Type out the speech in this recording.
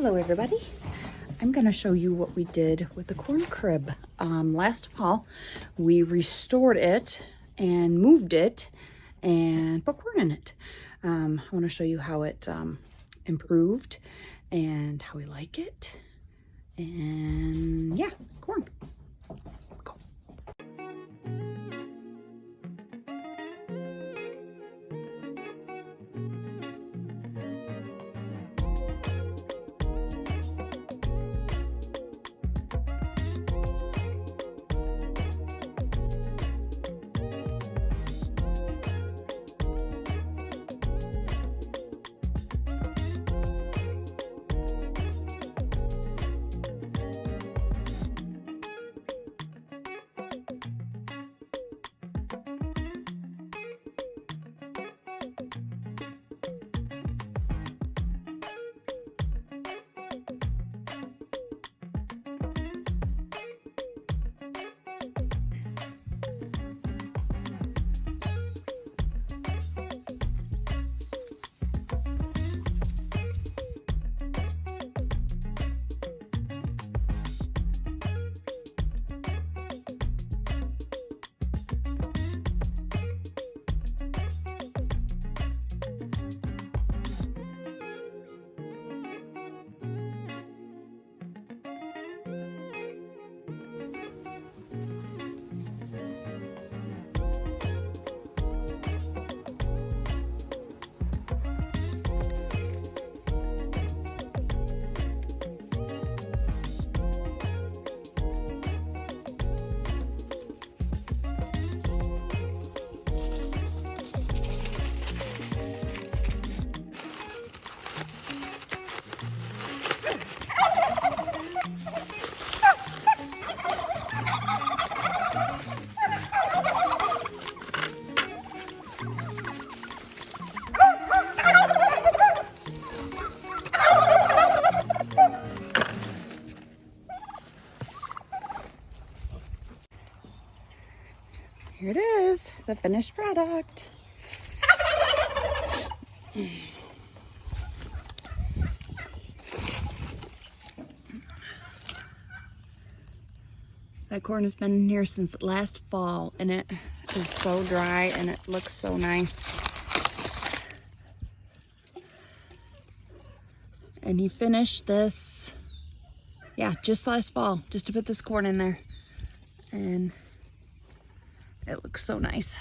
Hello everybody. I'm going to show you what we did with the corn crib. Last fall we restored it and moved it and put corn in it. I want to show you how it improved and how we like it. And yeah, corn. Go. Here it is, the finished product. That corn has been in here since last fall and it is so dry and it looks so nice. And he finished this, yeah, just last fall, just to put this corn in there. And it looks so nice.